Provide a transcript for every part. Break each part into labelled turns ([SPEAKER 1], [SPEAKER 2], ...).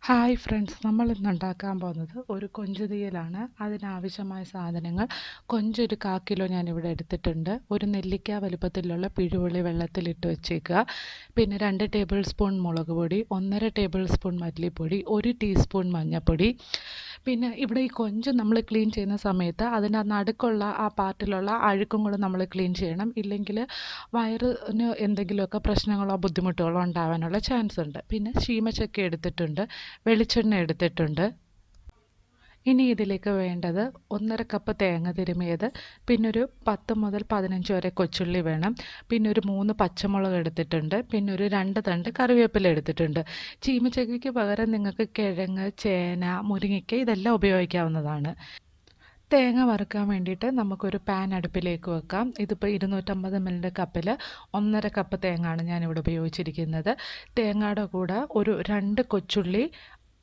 [SPEAKER 1] Hi friends, നമ്മൾ ഇന്ന് ഉണ്ടാക്കാൻ പോകുന്നത് ഒരു കൊഞ്ച് തീയലാണ്. അതിനാവശ്യമായ സാധനങ്ങൾ: കൊഞ്ച് ഒരു 1/4 കിലോ ഞാനിവിടെ എടുത്തിട്ടുണ്ട്. ഒരു നെല്ലിക്ക വലുപ്പത്തിലുള്ള പിഴുപുളി വെള്ളത്തിലിട്ട് വെച്ചേക്കുക. പിന്നെ 2 ടേബിൾ സ്പൂൺ മുളക് പൊടി, 1.5 ടേബിൾ സ്പൂൺ മല്ലിപ്പൊടി, 1 ടീസ്പൂൺ മഞ്ഞൾപ്പൊടി. പിന്നെ ഇവിടെ ഈ കൊഞ്ച് നമ്മൾ ക്ലീൻ ചെയ്യുന്ന സമയത്ത് അതിൻ്റെ നടുക്കുള്ള ആ പാർട്ടിലുള്ള അഴുക്കും കൂടെ നമ്മൾ ക്ലീൻ ചെയ്യണം. ഇല്ലെങ്കിൽ വയറിന് എന്തെങ്കിലുമൊക്കെ പ്രശ്നങ്ങളോ ബുദ്ധിമുട്ടുകളോ ഉണ്ടാവാനുള്ള ചാൻസ് ഉണ്ട്. പിന്നെ ചീമച്ചക്ക എടുത്തിട്ടുണ്ട്, വെളിച്ചെണ്ണ എടുത്തിട്ടുണ്ട്. ഇനി ഇതിലേക്ക് വേണ്ടത് 1.5 കപ്പ് തേങ്ങ തിരുമിയത്, പിന്നെ ഒരു 10 മുതൽ 15 വരെ കൊച്ചുള്ളി വേണം, പിന്നെ ഒരു 3 പച്ചമുളക് എടുത്തിട്ടുണ്ട്, പിന്നെ ഒരു 2 തണ്ട് കറിവേപ്പില എടുത്തിട്ടുണ്ട്. ചീമച്ചക്കയ്ക്ക് പകരം നിങ്ങൾക്ക് കിഴങ്ങ്, ചേന, മുരിങ്ങയ്ക്ക ഇതെല്ലാം ഉപയോഗിക്കാവുന്നതാണ്. തേങ്ങ വറുക്കാൻ വേണ്ടിയിട്ട് നമുക്കൊരു പാൻ അടുപ്പിലേക്ക് വെക്കാം. ഇതിപ്പോൾ 250 ml കപ്പിൽ 1.5 കപ്പ് തേങ്ങയാണ് ഞാനിവിടെ ഉപയോഗിച്ചിരിക്കുന്നത്. തേങ്ങയുടെ കൂടെ ഒരു 2 കൊച്ചുള്ളി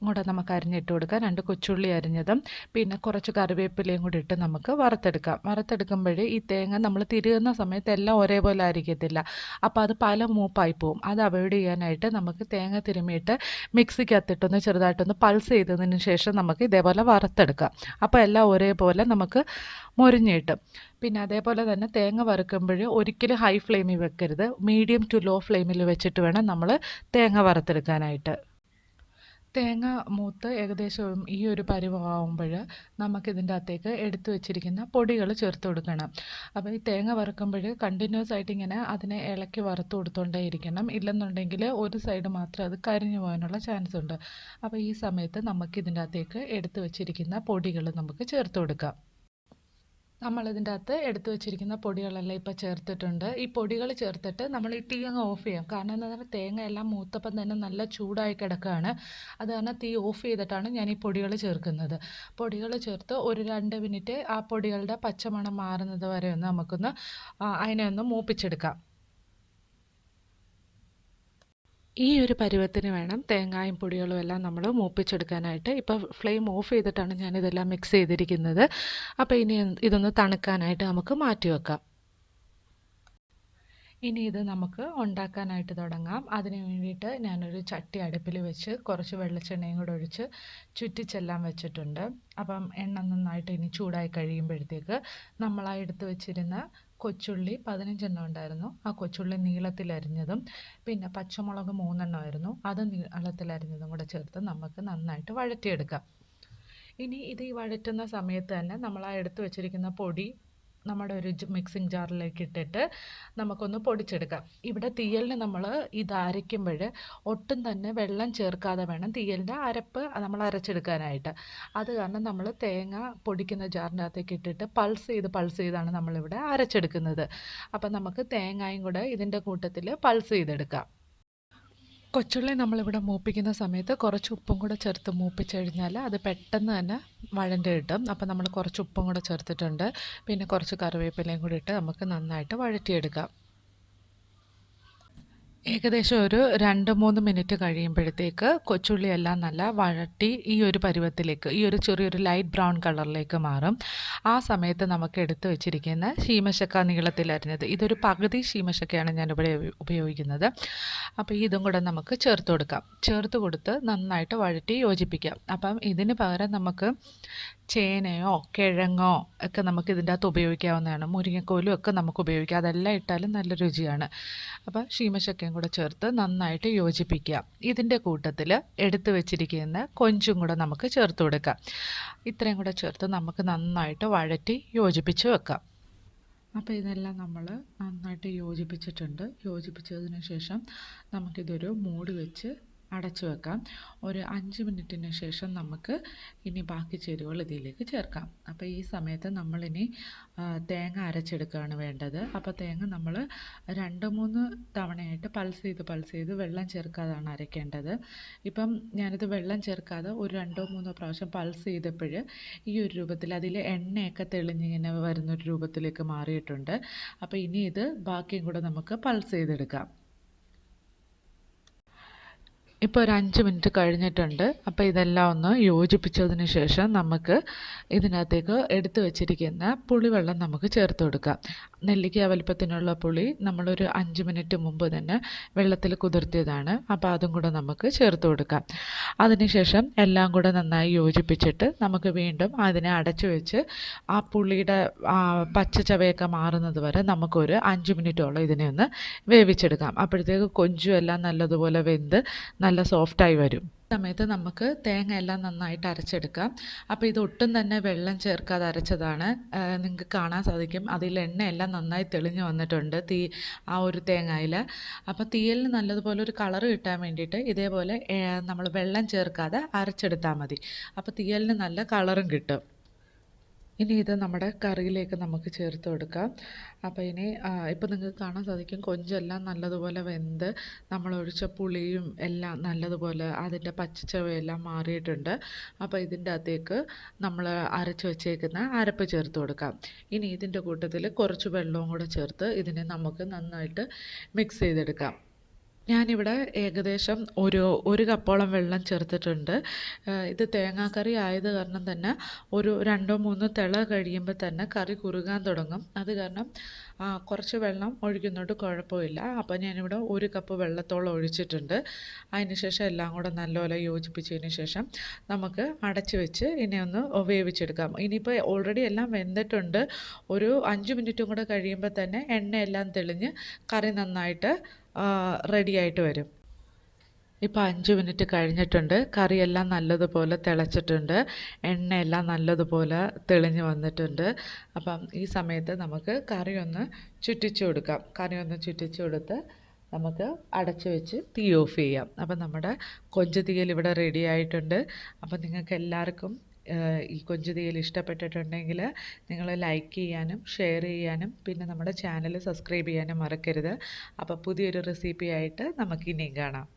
[SPEAKER 1] കൂടെ നമുക്ക് അരിഞ്ഞിട്ട് കൊടുക്കാം. 2 കൊച്ചുള്ളി അരിഞ്ഞതും പിന്നെ കുറച്ച് കറിവേപ്പിലയും കൂടി ഇട്ട് നമുക്ക് വറുത്തെടുക്കാം. വറുത്തെടുക്കുമ്പോൾ ഈ തേങ്ങ നമ്മൾ തിരുകുന്ന സമയത്ത് എല്ലാം ഒരേപോലെ ആയിരിക്കത്തില്ല, അപ്പോൾ അത് പല മൂപ്പായി പോവും. അത് അവോയ്ഡ് ചെയ്യാനായിട്ട് നമുക്ക് തേങ്ങ തിരുമിയിട്ട് മിക്സിക്കകത്തിട്ടൊന്ന് ചെറുതായിട്ടൊന്ന് പൾസ് ചെയ്തതിന് ശേഷം നമുക്ക് ഇതേപോലെ വറുത്തെടുക്കാം. അപ്പോൾ എല്ലാം ഒരേപോലെ നമുക്ക് മൊരിഞ്ഞ് കിട്ടും. പിന്നെ അതേപോലെ തന്നെ തേങ്ങ വറുക്കുമ്പോൾ ഒരിക്കലും ഹൈ ഫ്ലെയിമിൽ വെക്കരുത്, മീഡിയം ടു ലോ ഫ്ലെയിമിൽ വെച്ചിട്ട് വേണം നമ്മൾ തേങ്ങ വറുത്തെടുക്കാനായിട്ട്. തേങ്ങ മൂത്ത് ഏകദേശം ഈ ഒരു പരുവമാകുമ്പോൾ നമുക്കിതിൻ്റെ അകത്തേക്ക് എടുത്തു വെച്ചിരിക്കുന്ന പൊടികൾ ചേർത്ത് കൊടുക്കണം. അപ്പോൾ ഈ തേങ്ങ വറുക്കുമ്പോൾ കണ്ടിന്യൂസ് ആയിട്ട് ഇങ്ങനെ അതിനെ ഇളക്കി വറുത്ത് കൊടുത്തുകൊണ്ടേ ഇരിക്കണം. ഇല്ലെന്നുണ്ടെങ്കിൽ ഒരു സൈഡ് മാത്രം അത് കരിഞ്ഞു പോകാനുള്ള ചാൻസ് ഉണ്ട്. അപ്പോൾ ഈ സമയത്ത് നമുക്കിതിൻ്റെ അകത്തേക്ക് എടുത്തു വെച്ചിരിക്കുന്ന പൊടികൾ നമുക്ക് ചേർത്ത് കൊടുക്കാം. നമ്മളിതിൻ്റെ അകത്ത് എടുത്തു വെച്ചിരിക്കുന്ന പൊടികളെല്ലാം ഇപ്പോൾ ചേർത്തിട്ടുണ്ട്. ഈ പൊടികൾ ചേർത്തിട്ട് നമ്മൾ ഈ തീ അങ്ങ് ഓഫ് ചെയ്യാം. കാരണം എന്താ പറഞ്ഞാൽ തേങ്ങ എല്ലാം മൂത്തപ്പം തന്നെ നല്ല ചൂടായി കിടക്കുകയാണ്. അത് കാരണം തീ ഓഫ് ചെയ്തിട്ടാണ് ഞാൻ ഈ പൊടികൾ ചേർക്കുന്നത്. പൊടികൾ ചേർത്ത് ഒരു 2 മിനിറ്റ് ആ പൊടികളുടെ പച്ചമണം മാറുന്നത് വരെ ഒന്ന് നമുക്കൊന്ന് അതിനെ ഒന്ന് മൂപ്പിച്ചെടുക്കാം. ഈ ഒരു പരുവത്തിന് വേണം തേങ്ങായും പൊടികളും എല്ലാം നമ്മൾ മൂപ്പിച്ചെടുക്കാനായിട്ട്. ഇപ്പോൾ ഫ്ലെയിം ഓഫ് ചെയ്തിട്ടാണ് ഞാനിതെല്ലാം മിക്സ് ചെയ്തിരിക്കുന്നത്. അപ്പോൾ ഇനി ഇതൊന്ന് തണുക്കാനായിട്ട് നമുക്ക് മാറ്റി വെക്കാം. ഇനി ഇത് നമുക്ക് ഉണ്ടാക്കാനായിട്ട് തുടങ്ങാം. അതിന് വേണ്ടിയിട്ട് ഞാനൊരു ചട്ടി അടുപ്പിൽ വെച്ച് കുറച്ച് വെളിച്ചെണ്ണയും കൂടെ ഒഴിച്ച് ചുറ്റിച്ചെല്ലാം വെച്ചിട്ടുണ്ട്. അപ്പം എണ്ണ നന്നായിട്ട് ഇനി ചൂടായി കഴിയുമ്പോഴത്തേക്ക് നമ്മളായി എടുത്ത് വെച്ചിരുന്ന കൊച്ചുള്ളി 15 എണ്ണം ഉണ്ടായിരുന്നു. ആ കൊച്ചുള്ളി നീളത്തിലരിഞ്ഞതും പിന്നെ പച്ചമുളക് 3 എണ്ണമായിരുന്നു, അത് നീളത്തിലരിഞ്ഞതും കൂടെ ചേർത്ത് നമുക്ക് നന്നായിട്ട് വഴറ്റിയെടുക്കാം. ഇനി ഇത് ഈ വഴറ്റുന്ന സമയത്ത് തന്നെ നമ്മളാ എടുത്ത് വെച്ചിരിക്കുന്ന പൊടി നമ്മുടെ ഒരു മിക്സിംഗ് ജാറിലേക്ക് ഇട്ടിട്ട് നമുക്കൊന്ന് പൊടിച്ചെടുക്കാം. ഇവിടെ തീയലിന് നമ്മൾ ഇത് അരയ്ക്കുമ്പോൾ ഒട്ടും തന്നെ വെള്ളം ചേർക്കാതെ വേണം തീയലിൻ്റെ അരപ്പ് നമ്മൾ അരച്ചെടുക്കാനായിട്ട്. അത് കാരണം നമ്മൾ തേങ്ങ പൊടിക്കുന്ന ജാറിൻ്റെ അകത്തേക്ക് ഇട്ടിട്ട് പൾസ് ചെയ്താണ് നമ്മളിവിടെ അരച്ചെടുക്കുന്നത്. അപ്പം നമുക്ക് തേങ്ങയും കൂടെ ഇതിൻ്റെ കൂട്ടത്തിൽ പൾസ് ചെയ്തെടുക്കാം. കൊച്ചുള്ളി നമ്മളിവിടെ മൂപ്പിക്കുന്ന സമയത്ത് കുറച്ച് ഉപ്പും കൂടെ ചേർത്ത് മൂപ്പിച്ച് കഴിഞ്ഞാൽ അത് പെട്ടെന്ന് തന്നെ വഴണ്ട് കിട്ടും. അപ്പോൾ നമ്മൾ കുറച്ച് ഉപ്പും കൂടെ ചേർത്തിട്ടുണ്ട്. പിന്നെ കുറച്ച് കറിവേപ്പിലയും കൂടി ഇട്ട് നമുക്ക് നന്നായിട്ട് വഴറ്റിയെടുക്കാം. ഏകദേശം ഒരു 2-3 മിനിറ്റ് കഴിയുമ്പോഴത്തേക്ക് കൊച്ചുള്ളി എല്ലാം നല്ല വഴട്ടി ഈ ഒരു പരുവത്തിലേക്ക്, ഈ ഒരു ചെറിയൊരു ലൈറ്റ് ബ്രൗൺ കളറിലേക്ക് മാറും. ആ സമയത്ത് നമുക്ക് എടുത്തു വെച്ചിരിക്കുന്ന ശീമശക്ക നീളത്തിലരിഞ്ഞത്, ഇതൊരു പകുതി ശീമശക്കയാണ് ഞാനിവിടെ ഉപയോഗിക്കുന്നത്. അപ്പോൾ ഇതും കൂടെ നമുക്ക് ചേർത്ത് കൊടുക്കാം. ചേർത്ത് കൊടുത്ത് നന്നായിട്ട് വഴറ്റി യോജിപ്പിക്കാം. അപ്പം ഇതിന് പകരം നമുക്ക് ചേനയോ കിഴങ്ങോ ഒക്കെ നമുക്ക് ഇതിൻ്റെ അകത്ത് ഉപയോഗിക്കാവുന്നതാണ്. മുരിങ്ങക്കോലും ഒക്കെ നമുക്ക് ഉപയോഗിക്കാം. അതെല്ലാം ഇട്ടാലും നല്ല രുചിയാണ്. അപ്പോൾ ശീമശക്കയും കൂടെ ചേർത്ത് നന്നായിട്ട് യോജിപ്പിക്കുക. ഇതിൻ്റെ കൂട്ടത്തിൽ എടുത്ത് വെച്ചിരിക്കുന്ന കൊഞ്ചും കൂടെ നമുക്ക് ചേർത്ത് കൊടുക്കാം. ഇത്രയും കൂടെ ചേർത്ത് നമുക്ക് നന്നായിട്ട് വഴറ്റി യോജിപ്പിച്ച് വെക്കാം. അപ്പോൾ ഇതെല്ലാം നമ്മൾ നന്നായിട്ട് യോജിപ്പിച്ചിട്ടുണ്ട്. യോജിപ്പിച്ചതിന് ശേഷം നമുക്കിതൊരു മൂടി വെച്ച് അടച്ചു വെക്കാം. ഒരു 5 മിനിറ്റിന് ശേഷം നമുക്ക് ഇനി ബാക്കി ചേരുവകൾ ഇതിലേക്ക് ചേർക്കാം. അപ്പോൾ ഈ സമയത്ത് നമ്മളിനി തേങ്ങ അരച്ചെടുക്കുകയാണ് വേണ്ടത്. അപ്പോൾ തേങ്ങ നമ്മൾ 2-3 തവണയായിട്ട് പൾസ് ചെയ്ത് വെള്ളം ചേർക്കാതാണ് അരയ്ക്കേണ്ടത്. ഇപ്പം ഞാനിത് വെള്ളം ചേർക്കാതെ ഒരു 2-3 പ്രാവശ്യം പൾസ് ചെയ്തപ്പോൾ ഈ ഒരു രൂപത്തിൽ അതിൽ എണ്ണയൊക്കെ തെളിഞ്ഞിങ്ങനെ വരുന്നൊരു രൂപത്തിലേക്ക് മാറിയിട്ടുണ്ട്. അപ്പോൾ ഇനി ഇത് ബാക്കിയും കൂടെ നമുക്ക് പൾസ് ചെയ്തെടുക്കാം. ഇപ്പോൾ ഒരു 5 മിനിറ്റ് കഴിഞ്ഞിട്ടുണ്ട്. അപ്പോൾ ഇതെല്ലാം ഒന്ന് യോജിപ്പിച്ചതിന് ശേഷം നമുക്ക് ഇതിനകത്തേക്ക് എടുത്തു വെച്ചിരിക്കുന്ന പുളിവെള്ളം നമുക്ക് ചേർത്ത് കൊടുക്കാം. നെല്ലിക്ക വലുപ്പത്തിനുള്ള പുളി നമ്മളൊരു 5 മിനിറ്റ് മുമ്പ് തന്നെ വെള്ളത്തിൽ കുതിർത്തിയതാണ്. അപ്പോൾ അതും കൂടെ നമുക്ക് ചേർത്ത് കൊടുക്കാം. അതിനുശേഷം എല്ലാം കൂടെ നന്നായി യോജിപ്പിച്ചിട്ട് നമുക്ക് വീണ്ടും അതിനെ അടച്ചു വെച്ച് ആ പുളിയുടെ പച്ച ചവയൊക്കെ മാറുന്നത് വരെ നമുക്കൊരു 5 മിനിറ്റോളം ഇതിനെ ഒന്ന് വേവിച്ചെടുക്കാം. അപ്പോഴത്തേക്ക് കൊഞ്ചും എല്ലാം നല്ലതുപോലെ വെന്ത് നല്ല സോഫ്റ്റായി വരും. സമയത്ത് നമുക്ക് തേങ്ങ എല്ലാം നന്നായിട്ട് അരച്ചെടുക്കാം. അപ്പോൾ ഇത് ഒട്ടും തന്നെ വെള്ളം ചേർക്കാതെ അരച്ചതാണ്. നിങ്ങൾക്ക് കാണാൻ സാധിക്കും അതിൽ എണ്ണയെല്ലാം നന്നായി തെളിഞ്ഞു വന്നിട്ടുണ്ട് ആ ഒരു തേങ്ങയിൽ. അപ്പോൾ തീയലിന് നല്ലതുപോലെ ഒരു കളറ് കിട്ടാൻ വേണ്ടിയിട്ട് ഇതേപോലെ നമ്മൾ വെള്ളം ചേർക്കാതെ അരച്ചെടുത്താൽ മതി. അപ്പോൾ തീയലിന് നല്ല കളറും കിട്ടും. ഇനി ഇത് നമ്മുടെ കറിയിലേക്ക് നമുക്ക് ചേർത്ത് കൊടുക്കാം. അപ്പോൾ ഇനി ഇപ്പോൾ നിങ്ങൾക്ക് കാണാൻ സാധിക്കും കൊഞ്ചെല്ലാം നല്ലതുപോലെ വെന്ത് നമ്മളൊഴിച്ച പുളിയും എല്ലാം നല്ലതുപോലെ അതിൻ്റെ പച്ചച്ചവയെല്ലാം മാറിയിട്ടുണ്ട്. അപ്പോൾ ഇതിൻ്റെ അകത്തേക്ക് നമ്മൾ അരച്ച് വെച്ചേക്കുന്ന അരപ്പ് ചേർത്ത് കൊടുക്കാം. ഇനി ഇതിൻ്റെ കൂട്ടത്തിൽ കുറച്ച് വെള്ളവും കൂടെ ചേർത്ത് ഇതിനെ നമുക്ക് നന്നായിട്ട് മിക്സ് ചെയ്തെടുക്കാം. ഞാനിവിടെ ഏകദേശം ഒരു കപ്പോളം വെള്ളം ചേർത്തിട്ടുണ്ട്. ഇത് തേങ്ങാക്കറി ആയത് കാരണം തന്നെ ഒരു 2-3 തിള കഴിയുമ്പോൾ തന്നെ കറി കുറുകാൻ തുടങ്ങും. അത് കാരണം കുറച്ച് വെള്ളം ഒഴിക്കുന്നതുകൊണ്ട് കുഴപ്പമില്ല. അപ്പോൾ ഞാനിവിടെ 1 കപ്പ് വെള്ളത്തോളം ഒഴിച്ചിട്ടുണ്ട്. അതിന് ശേഷം എല്ലാം കൂടെ നല്ലപോലെ യോജിപ്പിച്ചതിന് ശേഷം നമുക്ക് അടച്ച് വെച്ച് ഇനി ഒന്ന് വേവിച്ചെടുക്കാം. ഇനിയിപ്പോൾ ഓൾറെഡി എല്ലാം വെന്തിട്ടുണ്ട്. ഒരു 5 മിനിറ്റും കൂടെ കഴിയുമ്പോൾ തന്നെ എണ്ണയെല്ലാം തെളിഞ്ഞ് കറി നന്നായിട്ട് റെഡി ആയിട്ട് വരും. ഇപ്പോൾ 5 മിനിറ്റ് കഴിഞ്ഞിട്ടുണ്ട്. കറിയെല്ലാം നല്ലതുപോലെ തിളച്ചിട്ടുണ്ട്. എണ്ണയെല്ലാം നല്ലതുപോലെ തെളിഞ്ഞ് വന്നിട്ടുണ്ട്. അപ്പം ഈ സമയത്ത് നമുക്ക് കറി ഒന്ന് ചുറ്റിച്ചു കൊടുക്കാം. കറി ഒന്ന് ചുറ്റിച്ചു കൊടുത്ത് നമുക്ക് അടച്ചു വെച്ച് തീ ഓഫ് ചെയ്യാം. അപ്പം നമ്മുടെ കൊഞ്ച് തീയൽ ഇവിടെ റെഡി ആയിട്ടുണ്ട്. അപ്പം നിങ്ങൾക്ക് എല്ലാവർക്കും ഈ കൊഞ്ച് തീയൽ ഇഷ്ടപ്പെട്ടിട്ടുണ്ടെങ്കിൽ നിങ്ങൾ ലൈക്ക് ചെയ്യാനും ഷെയർ ചെയ്യാനും പിന്നെ നമ്മുടെ ചാനൽ സബ്സ്ക്രൈബ് ചെയ്യാനും മറക്കരുത്. അപ്പോൾ പുതിയൊരു റെസിപ്പി ആയിട്ട് നമുക്ക് ഇനിയും കാണാം.